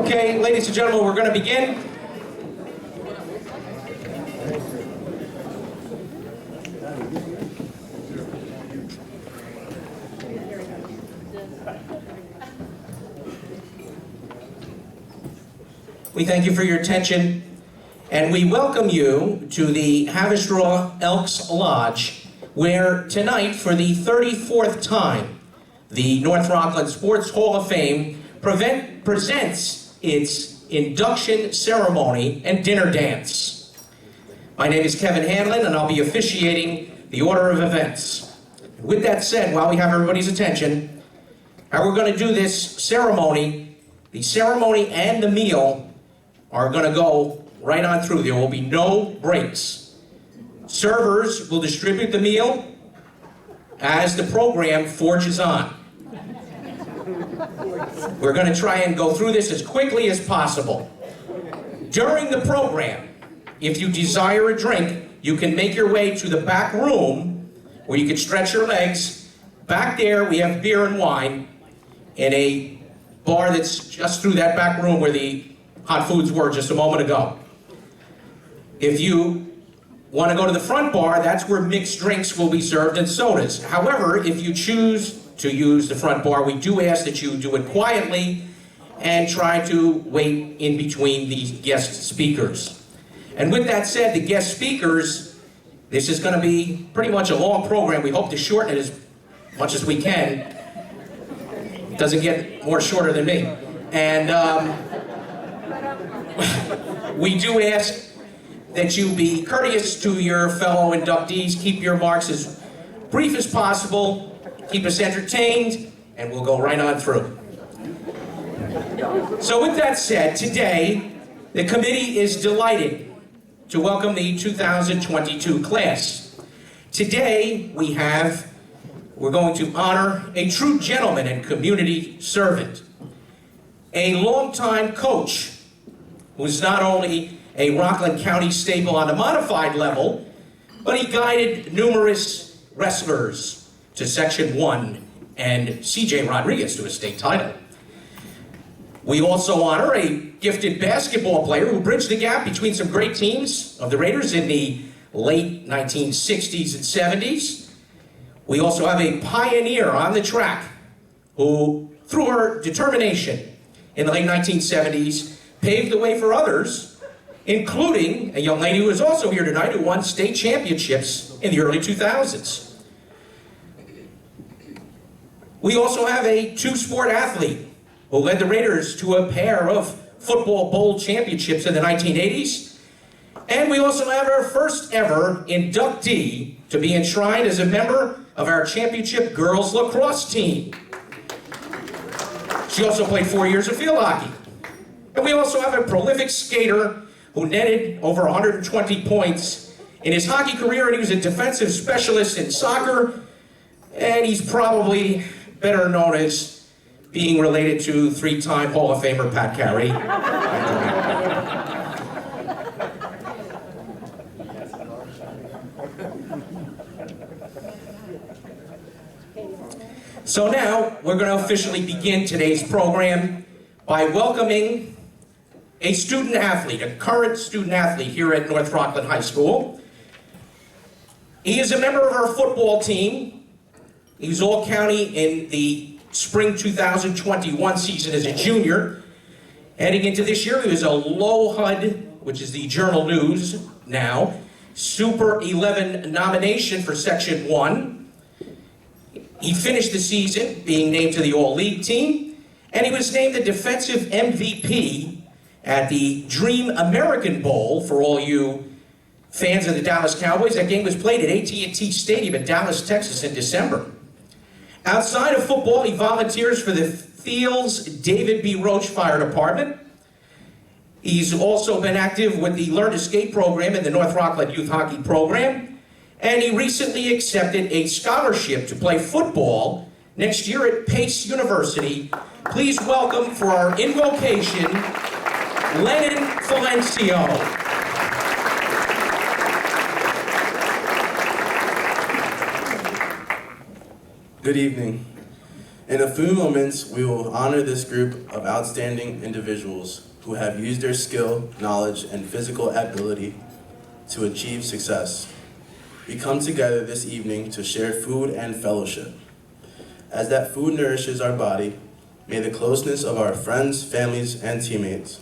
Okay, ladies and gentlemen, we're going to begin. We thank you for your attention, and we welcome you to the Haverstraw Elks Lodge, where tonight, for the 34th time, the North Rockland Sports Hall of Fame presents its induction ceremony and dinner dance. My name is Kevin Hanlon, and I'll be officiating the order of events. With that said, while we have everybody's attention, how we're going to do this ceremony, the ceremony and the meal are going to go right on through. There will be no breaks. Servers will distribute the meal as the program forges on. We're going to try and go through this as quickly as possible. During the program, if you desire a drink, you can make your way to the back room where you can stretch your legs. Back there, we have beer and wine in a bar that's just through that back room where the hot foods were just a moment ago. If you want to go to the front bar, that's where mixed drinks will be served and sodas. However, if you choose to use the front bar, we do ask that you do it quietly and try to wait in between the guest speakers. And with that said, the guest speakers, this is going to be pretty much a long program. We hope to shorten it as much as we can. It doesn't get more shorter than me. And we do ask that you be courteous to your fellow inductees, keep your marks as brief as possible, keep us entertained, and we'll go right on through. So with that said, today, the committee is delighted to welcome the 2022 class. Today, we're going to honor a true gentleman and community servant, a longtime coach who's not only a Rockland County staple on a modified level, but he guided numerous wrestlers to Section 1 and C.J. Rodriguez to a state title. We also honor a gifted basketball player who bridged the gap between some great teams of the Raiders in the late 1960s and 70s. We also have a pioneer on the track who, through her determination in the late 1970s, paved the way for others, including a young lady who is also here tonight who won state championships in the early 2000s. We also have a two-sport athlete who led the Raiders to a pair of football bowl championships in the 1980s. And we also have our first ever inductee to be enshrined as a member of our championship girls lacrosse team. She also played 4 years of field hockey. And we also have a prolific skater who netted over 120 points in his hockey career, and he was a defensive specialist in soccer, and he's probably better known as being related to three-time Hall of Famer Pat Carey. So now, we're going to officially begin today's program by welcoming a student athlete, a current student athlete here at North Rockland High School. He is a member of our football team. He was All-County in the spring 2021 season as a junior. Heading into this year, he was a Low HUD, which is the Journal News now, Super 11 nomination for Section 1. He finished the season being named to the All-League team, and he was named the defensive MVP at the Dream American Bowl for all you fans of the Dallas Cowboys. That game was played at AT&T Stadium in Dallas, Texas in December. Outside of football, he volunteers for the Thiels David B. Roach Fire Department. He's also been active with the Learn to Skate program in the North Rockland Youth Hockey program. And he recently accepted a scholarship to play football next year at Pace University. Please welcome for our invocation, Lennon Valencio. Good evening. In a few moments, we will honor this group of outstanding individuals who have used their skill, knowledge, and physical ability to achieve success. We come together this evening to share food and fellowship. As that food nourishes our body, may the closeness of our friends, families, and teammates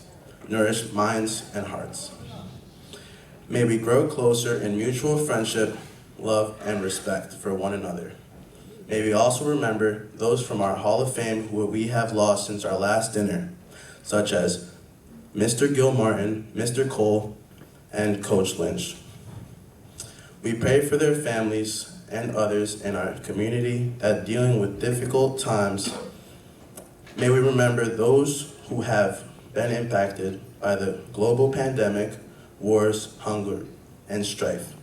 nourish minds and hearts. May we grow closer in mutual friendship, love, and respect for one another. May we also remember those from our Hall of Fame who we have lost since our last dinner, such as Mr. Gilmartin, Mr. Cole, and Coach Lynch. We pray for their families and others in our community that dealing with difficult times. May we remember those who have been impacted by the global pandemic, wars, hunger, and strife.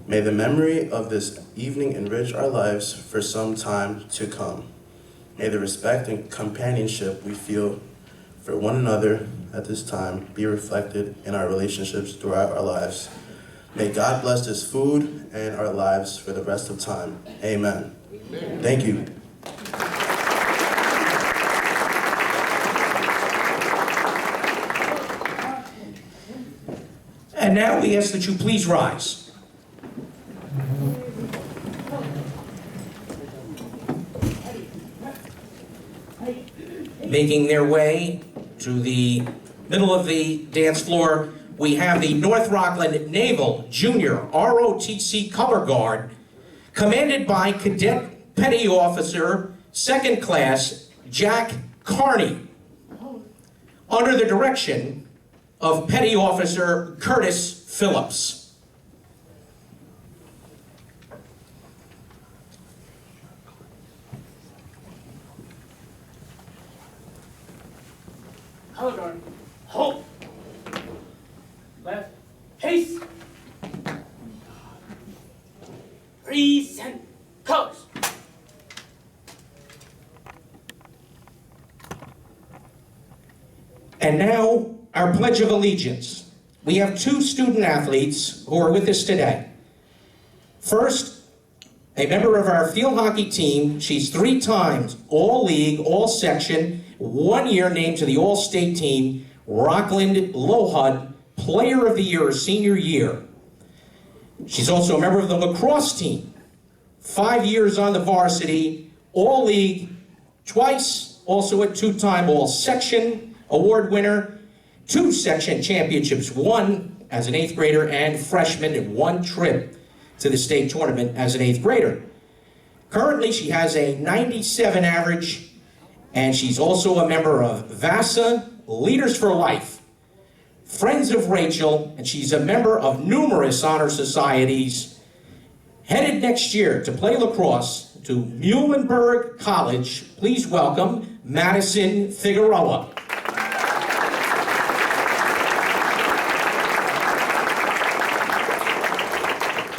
May the memory of this evening enrich our lives for some time to come. May the respect and companionship we feel for one another at this time be reflected in our relationships throughout our lives. May God bless this food and our lives for the rest of time. Amen. Amen. Thank you. And now we ask that you please rise. Making their way to the middle of the dance floor, we have the North Rockland Naval Junior ROTC Color Guard, commanded by Cadet Petty Officer, 2nd Class, Jack Carney, under the direction of Petty Officer Curtis Phillips. Color guard, halt. Left, pace. Present, colors. And now, our Pledge of Allegiance. We have 2 student athletes who are with us today. First, a member of our field hockey team. She's 3 times All-League, All-Section, 1 year named to the All-State team, Rockland Lohud Player of the Year, senior year. She's also a member of the lacrosse team, 5 years on the varsity, All-League twice, also a 2-time All-Section award winner, 2 section championships, 1 as an 8th grader and freshman, and 1 trip to the state tournament as an 8th grader. Currently, she has a 97 average, and she's also a member of VASA, Leaders for Life, Friends of Rachel, and she's a member of numerous honor societies. Headed next year to play lacrosse to Muhlenberg College, please welcome Madison Figueroa.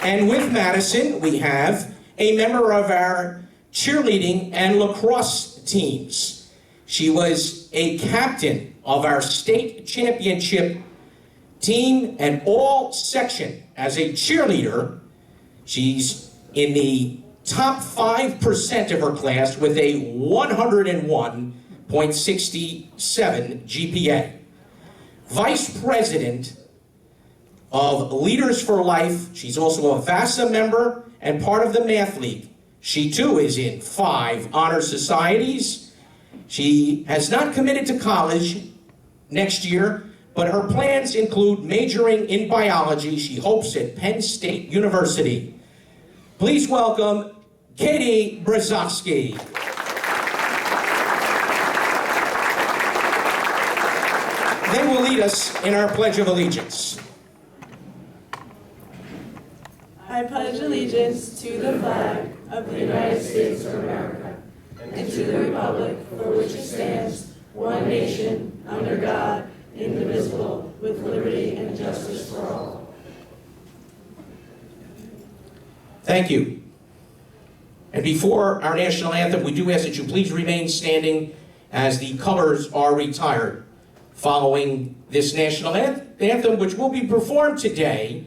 And with Madison, we have a member of our cheerleading and lacrosse teams. She was a captain of our state championship team and all section as a cheerleader. She's in the top 5% of her class with a 101.67 GPA. Vice president of Leaders for Life. She's also a VASA member and part of the Math League. She too is in 5 honor societies. She has not committed to college next year, but her plans include majoring in biology. She hopes at Penn State University. Please welcome Katie Brzezowski. They will lead us in our Pledge of Allegiance. I pledge allegiance to the flag of the United States of America and to the republic for which it stands, one nation, under God, indivisible, with liberty and justice for all. Thank you. And before our national anthem, we do ask that you please remain standing as the colors are retired. Following this national anthem, which will be performed today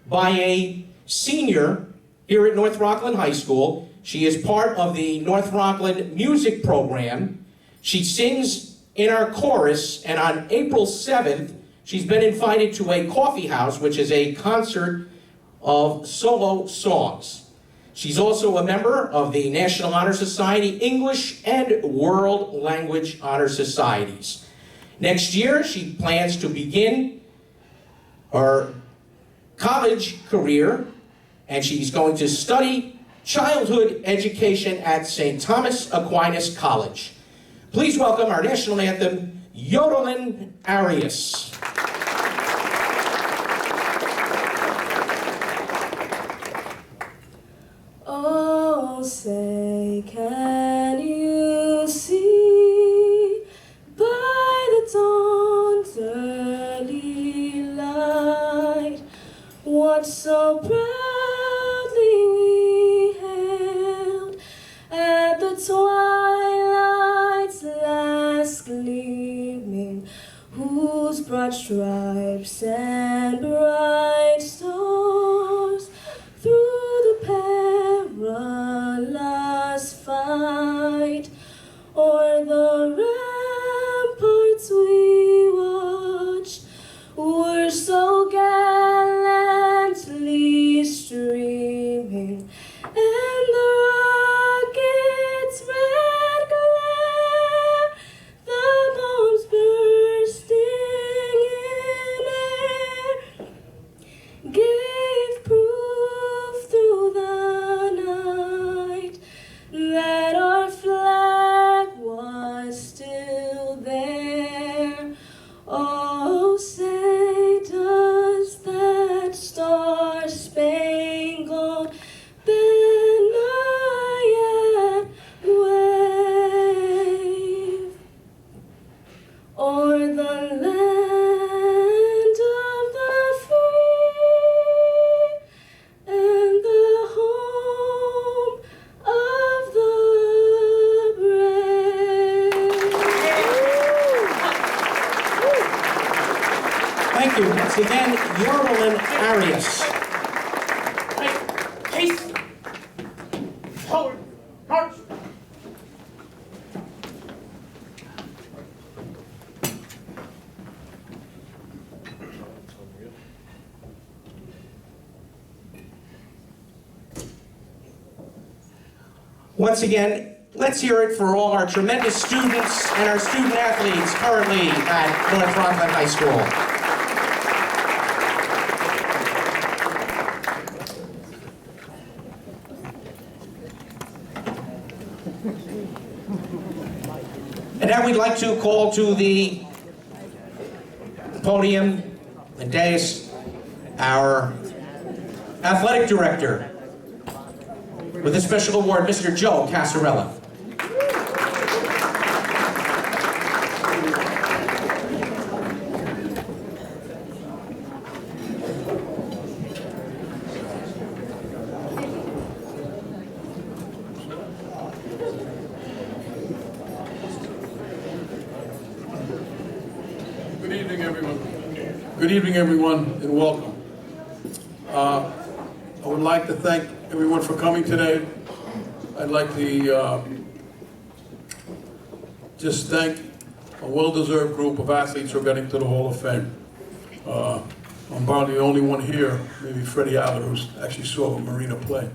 by a senior here at North Rockland High School. She is part of the North Rockland music program. She sings in our chorus, and on April 7th, she's been invited to a coffee house, which is a concert of solo songs. She's also a member of the National Honor Society, English and World Language Honor Societies. Next year, she plans to begin her college career, and she's going to study childhood education at St. Thomas Aquinas College. Please welcome our national anthem, Yodelin Arias. Oh, say, can you see by the dawn's early light what so proudly we hailed at the twilight's last gleaming, whose broad stripes and bright stars through the perilous fight o'er the ramparts we watched were so gallantly streaming, and the rocket's red glare, the bombs bursting in air, gave proof through the night that our flag was still there. Oh, say, does that star-spangled banner yet wave o'er the land of the free and the home of the brave? Thank you. Once again, Yodelin Arias. Right. Pace. Forward. March. Once again, let's hear it for all our tremendous students and our student athletes currently at North Rockland High School. And now we'd like to call to the podium and dais our athletic director with a special award, Mr. Joe Casarella. Good evening, everyone. Good evening, everyone, and welcome. I would like to thank everyone for coming today. I'd like to just thank a well-deserved group of athletes who are getting to the Hall of Fame. I'm probably the only one here, maybe Freddie Allen, who's actually saw Marina play.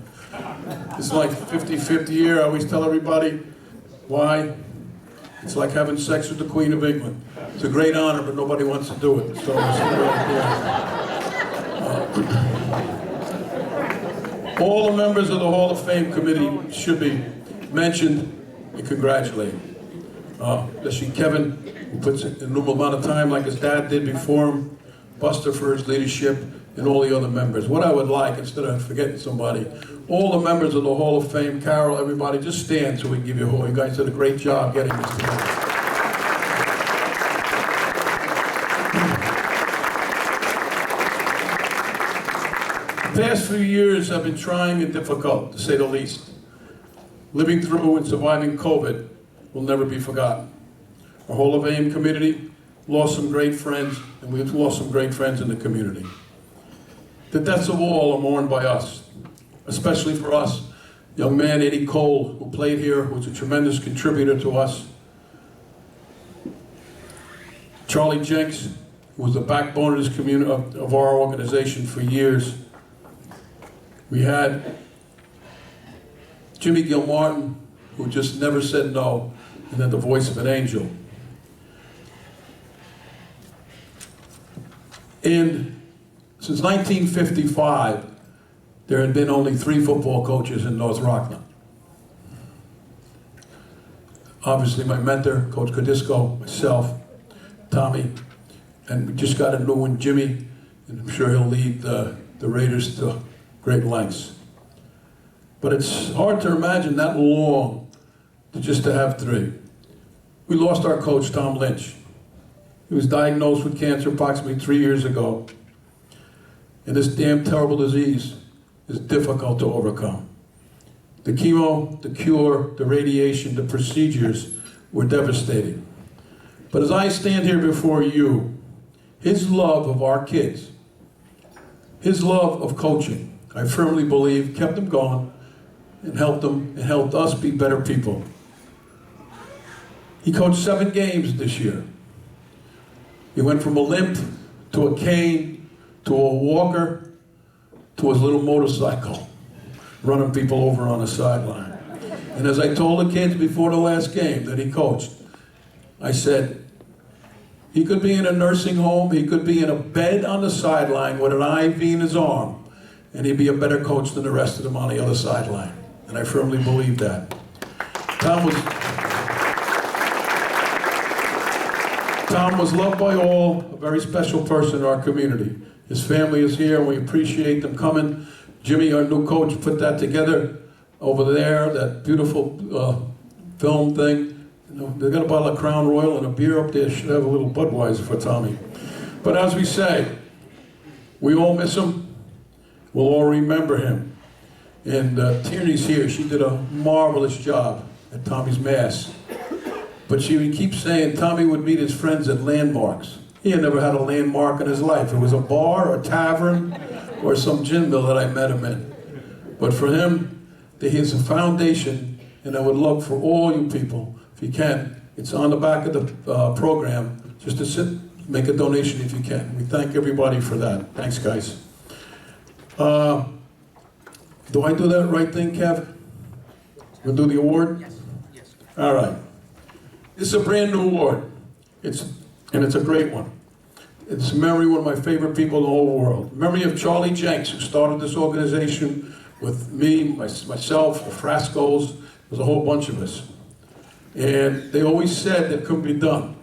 It's like 50-50 year. I always tell everybody why. It's like having sex with the Queen of England. It's a great honor, but nobody wants to do it. So all the members of the Hall of Fame committee should be mentioned and congratulated. Especially Kevin, who puts in a normal amount of time like his dad did before him, Buster for his leadership, and all the other members. What I would like, instead of forgetting somebody, all the members of the Hall of Fame, Carol, everybody, just stand so we can give you a hall. You guys did a great job getting this together. The past few years have been trying and difficult, to say the least. Living through and surviving COVID will never be forgotten. Our Hall of Fame community lost some great friends, and we've lost some great friends in the community. The deaths of all are mourned by us, especially for us Young man, Eddie Cole, who played here, was a tremendous contributor to us. Charlie Jenks, who was the backbone of this community, of our organization for years. We had Jimmy Gilmartin, who just never said no, and then the voice of an angel. And since 1955, there had been only 3 football coaches in North Rockland. Obviously my mentor, Coach Codisco, myself, Tommy, and we just got a new one, Jimmy, and I'm sure he'll lead the Raiders to great lengths. But it's hard to imagine that long just to have 3. We lost our coach, Tom Lynch. He was diagnosed with cancer approximately 3 years ago. And this damn terrible disease is difficult to overcome. The chemo, the cure, the radiation, the procedures were devastating. But as I stand here before you, his love of our kids, his love of coaching, I firmly believe kept them going and helped them and helped us be better people. He coached 7 games this year. He went from a limp to a cane to a walker to his little motorcycle, running people over on the sideline. And as I told the kids before the last game that he coached, I said, he could be in a nursing home, he could be in a bed on the sideline with an IV in his arm, and he'd be a better coach than the rest of them on the other sideline. And I firmly believe that. Tom was loved by all, a very special person in our community. His family is here, and we appreciate them coming. Jimmy, our new coach, put that together over there, that beautiful film thing. You know, they got a bottle of Crown Royal and a beer up there. Should have a little Budweiser for Tommy. But as we say, we all miss him. We'll all remember him. And Tierney's here. She did a marvelous job at Tommy's Mass. But she would keep saying Tommy would meet his friends at landmarks. He had never had a landmark in his life. It was a bar, a tavern, or some gin mill that I met him in. But for him, he's a foundation, and I would love for all you people, if you can, it's on the back of the program, just to sit, make a donation if you can. We thank everybody for that. Thanks, guys. Do I do that right thing, Kev? We'll do the award? Yes. All right. This is a brand new award. It's a great one. It's in memory of one of my favorite people in the whole world. Memory of Charlie Jenks, who started this organization with me, myself, the Frascos. There's a whole bunch of us. And they always said that couldn't be done.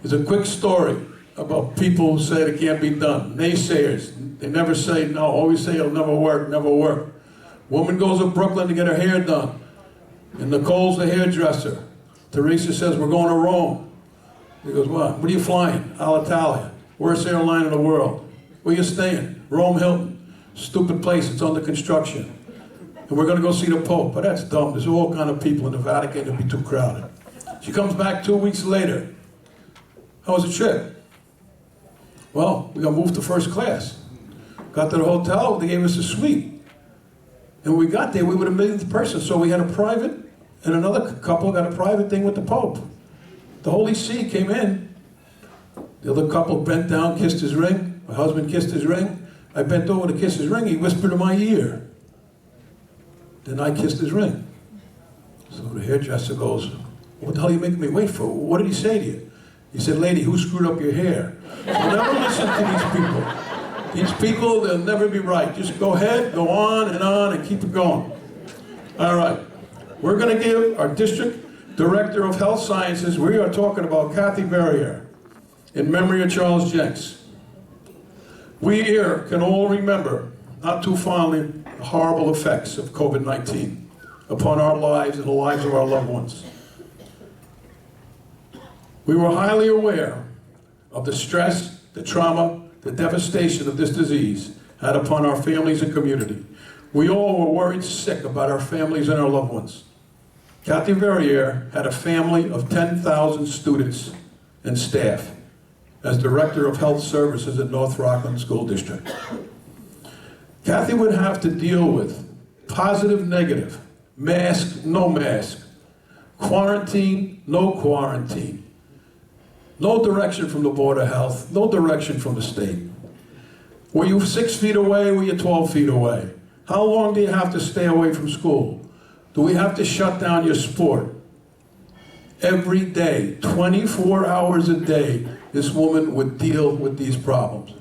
There's a quick story about people who say it can't be done. Naysayers. They never say no, always say it'll never work, never work. Woman goes to Brooklyn to get her hair done. And Nicole's the hairdresser. Teresa says, we're going to Rome. He goes, what? What are you flying? Alitalia. Worst airline in the world. Where you staying? Rome Hilton. Stupid place, it's under construction. And we're going to go see the Pope. But that's dumb. There's all kind of people in the Vatican. It'll be too crowded. She comes back 2 weeks later. How was the trip? Well, we got moved to first class. Got to the hotel, they gave us a suite. And when we got there, we were the millionth person. So we had a private, and another couple got a private thing with the Pope. The Holy See came in. The other couple bent down, kissed his ring. My husband kissed his ring. I bent over to kiss his ring. He whispered in my ear. Then I kissed his ring. So the hairdresser goes, what the hell are you making me wait for? What did he say to you? He said, lady, who screwed up your hair? So never listen to these people. These people, they'll never be right. Just go ahead, go on, and keep it going. All right. We're going to give our District Director of Health Sciences, we are talking about Kathy Verrier, in memory of Charles Jenks. We here can all remember, not too fondly, the horrible effects of COVID-19 upon our lives and the lives of our loved ones. We were highly aware of the stress, the trauma, the devastation of this disease had upon our families and community. We all were worried sick about our families and our loved ones. Kathy Verrier had a family of 10,000 students and staff as Director of Health Services at North Rockland School District. Kathy would have to deal with positive, negative, Mask, no mask. Quarantine, no quarantine. No direction from the Board of Health, no direction from the state. Were you 6 feet away, were you 12 feet away? How long do you have to stay away from school? Do we have to shut down your sport? Every day, 24 hours a day, this woman would deal with these problems.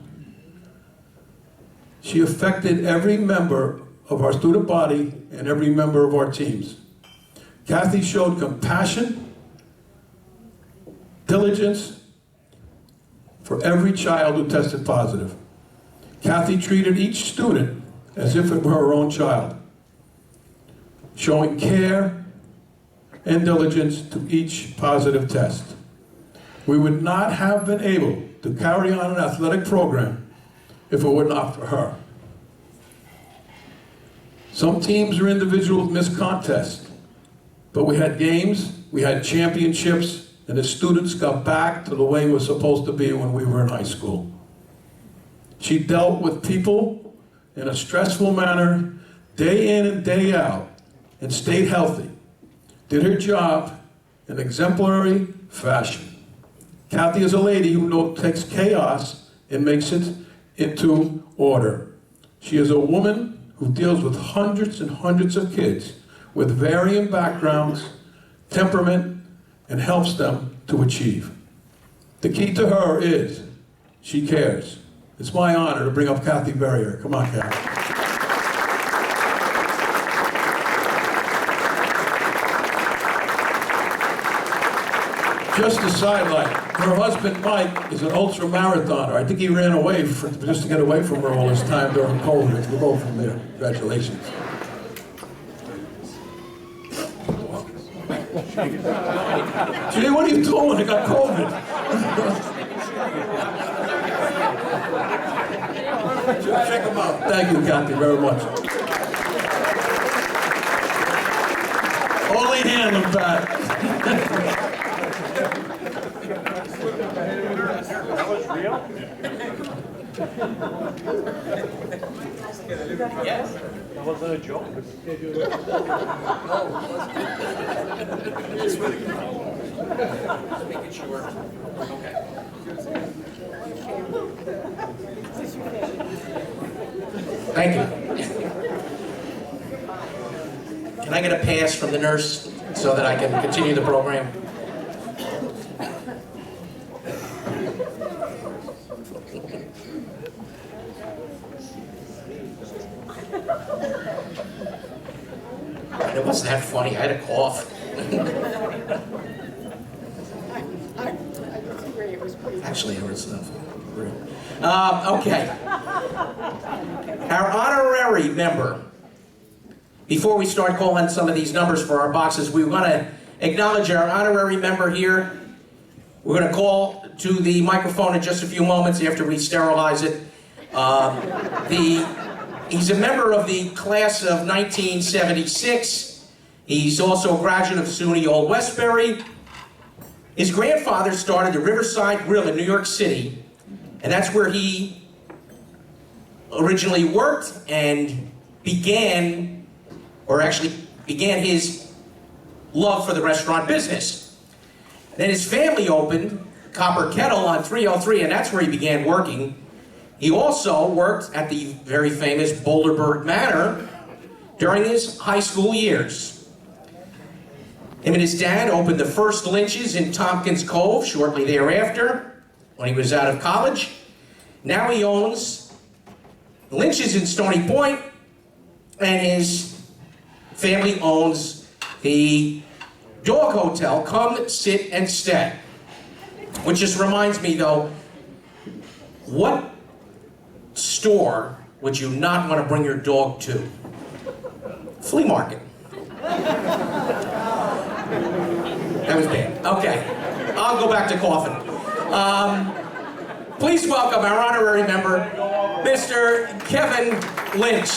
She affected every member of our student body and every member of our teams. Kathy showed compassion, diligence for every child who tested positive. Kathy treated each student as if it were her own child, showing care and diligence to each positive test. We would not have been able to carry on an athletic program if it were not for her. Some teams or individuals missed contests, but we had games, we had championships, and the students got back to the way it was supposed to be when we were in high school. She dealt with people in a stressful manner, day in and day out, and stayed healthy. Did her job in exemplary fashion. Kathy is a lady who takes chaos and makes it into order. She is a woman who deals with hundreds and hundreds of kids with varying backgrounds, temperament, and helps them to achieve. The key to her is she cares. It's my honor to bring up Kathy Verrier. Come on, Kathy. Just a sidelight, her husband Mike is an ultra marathoner. I think he ran away just to get away from her all this time during COVID. We'll go from there. Congratulations. Jay, what are you doing? I got COVID. Check him out. Thank you, Kathy, very much. Only hand him back. That was real? Yes. That wasn't a joke. Making sure. Okay. Thank you. Can I get a pass from the nurse so that I can continue the program? It wasn't that funny. I had a cough. Actually, it was real. Okay. Our honorary member. Before we start calling some of these numbers for our boxes, we want to acknowledge our honorary member here. We're going to call to the microphone in just a few moments after we sterilize it. He's a member of the class of 1976. He's also a graduate of SUNY Old Westbury. His grandfather started the Riverside Grill in New York City, and that's where he originally worked and began his love for the restaurant business. Then his family opened Copper Kettle on 303, and that's where he began working. He also worked at the very famous Boulderberg Manor during his high school years. Him and his dad opened the first Lynch's in Tompkins Cove shortly thereafter, when he was out of college. Now he owns Lynch's in Stony Point, and his family owns the Dog Hotel, Come Sit and Stay. Which just reminds me though, what store would you not want to bring your dog to? Flea market. That was bad. Okay, I'll go back to coughing. Please welcome our honorary member, Mr. Kevin Lynch.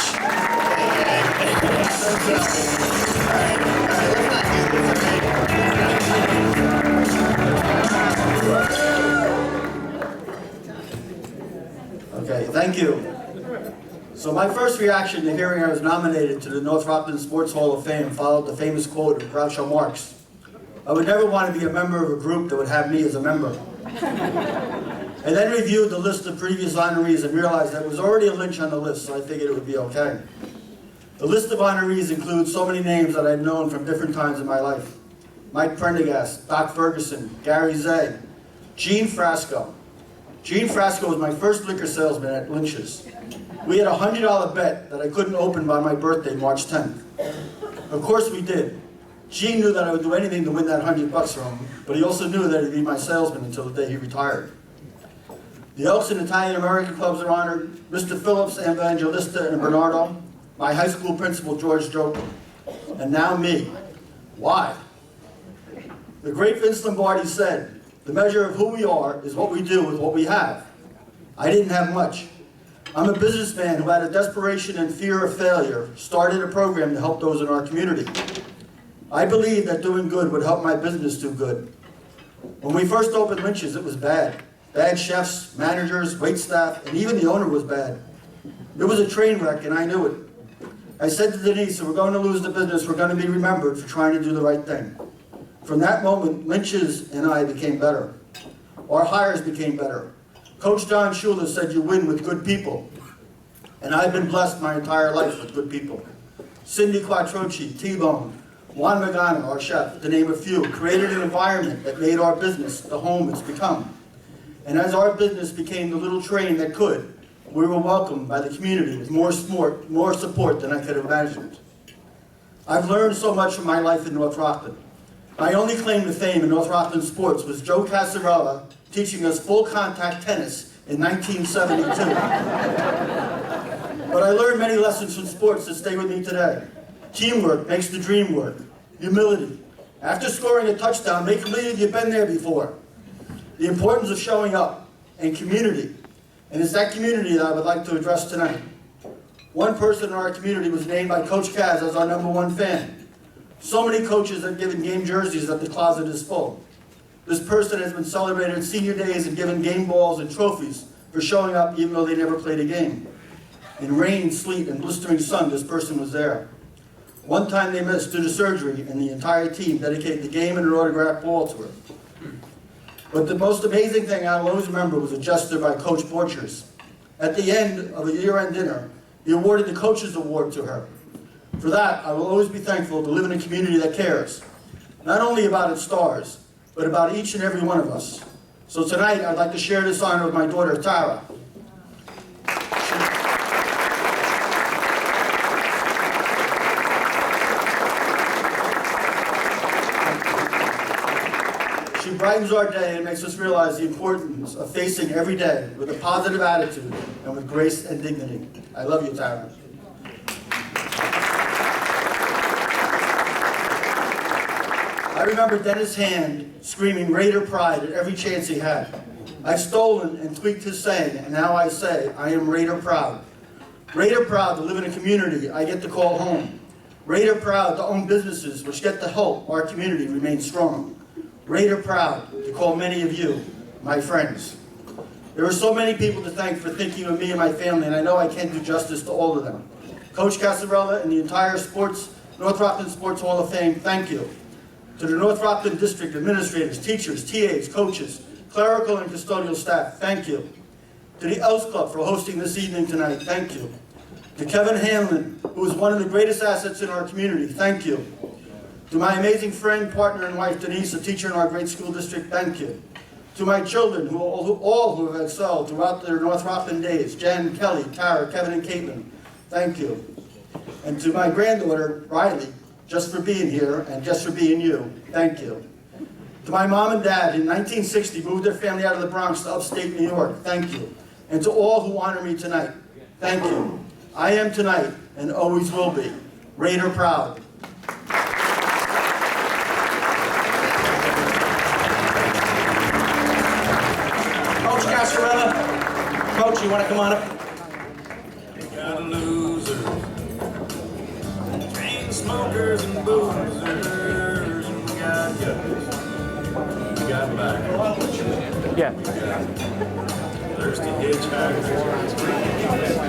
Okay, thank you. So So my first reaction to hearing I was nominated to the North Rockland Sports Hall of Fame followed the famous quote of Groucho Marx. I would never want to be a member of a group that would have me as a member. I then reviewed the list of previous honorees and realized there was already a Lynch on the list, so I figured it would be okay. The list of honorees includes so many names that I've known from different times in my life. Mike Prendergast, Doc Ferguson, Gary Zay, Gene Frasco. Gene Frasco was my first liquor salesman at Lynch's. We had a $100 bet that I couldn't open by my birthday, March 10th. Of course we did. Gene knew that I would do anything to win that $100 from him, but he also knew that he'd be my salesman until the day he retired. The Elks and Italian American clubs are honored, Mr. Phillips, Evangelista, and Bernardo, my high school principal, George Stroke, and now me. Why? The great Vince Lombardi said, the measure of who we are is what we do with what we have. I didn't have much. I'm a businessman who, out of desperation and fear of failure, started a program to help those in our community. I believed that doing good would help my business do good. When we first opened Lynch's, it was bad. Bad chefs, managers, waitstaff, and even the owner was bad. It was a train wreck, and I knew it. I said to Denise, if we're going to lose the business, we're going to be remembered for trying to do the right thing. From that moment, Lynch's and I became better. Our hires became better. Coach Don Shula said you win with good people. And I've been blessed my entire life with good people. Cindy Quattrochi, T-Bone, Juan Magana, our chef, to name a few, created an environment that made our business the home it's become. And as our business became the little train that could, we were welcomed by the community with more support than I could have imagined. I've learned so much from my life in North Rockland. My only claim to fame in North Rockland sports was Joe Casarella teaching us full contact tennis in 1972. But I learned many lessons from sports that stay with me today. Teamwork makes the dream work. Humility. After scoring a touchdown, make believe you've been there before. The importance of showing up, and community. And it's that community that I would like to address tonight. One person in our community was named by Coach Kaz as our #1 fan. So many coaches have given game jerseys that the closet is full. This person has been celebrated senior days and given game balls and trophies for showing up even though they never played a game. In rain, sleet, and blistering sun, this person was there. One time they missed due to surgery, and the entire team dedicated the game and an autographed ball to her. But the most amazing thing I will always remember was a gesture by Coach Borchers. At the end of a year-end dinner, he awarded the Coaches Award to her. For that, I will always be thankful to live in a community that cares, not only about its stars, but about each and every one of us. So tonight, I'd like to share this honor with my daughter, Tara. She brightens our day and makes us realize the importance of facing every day with a positive attitude and with grace and dignity. I love you, Tara. I remember Dennis Hand screaming Raider pride at every chance he had. I've stolen and tweaked his saying, and now I say, I am Raider proud. Raider proud to live in a community I get to call home. Raider proud to own businesses which get to help our community remain strong. Raider proud to call many of you my friends. There are so many people to thank for thinking of me and my family, and I know I can't do justice to all of them. Coach Casarella and the entire North Rockland Sports Hall of Fame, thank you. To the North Rockland District administrators, teachers, TAs, coaches, clerical and custodial staff, thank you. To the Elks Club for hosting this evening tonight, thank you. To Kevin Hanlon, who is one of the greatest assets in our community, thank you. To my amazing friend, partner, and wife, Denise, a teacher in our great school district, thank you. To my children, all who have excelled throughout their North Rockland days, Jen, Kelly, Tara, Kevin, and Caitlin, thank you. And to my granddaughter, Riley, just for being here and just for being you, thank you. To my mom and dad, in 1960, moved their family out of the Bronx to upstate New York, thank you. And to all who honor me tonight, thank you. I am tonight, and always will be, Raider proud. Coach Casarella, Coach, you want to come on up? You got losers, chain smokers and boozers, and we got guys. We got back. Yeah. Thirsty hitchhikers.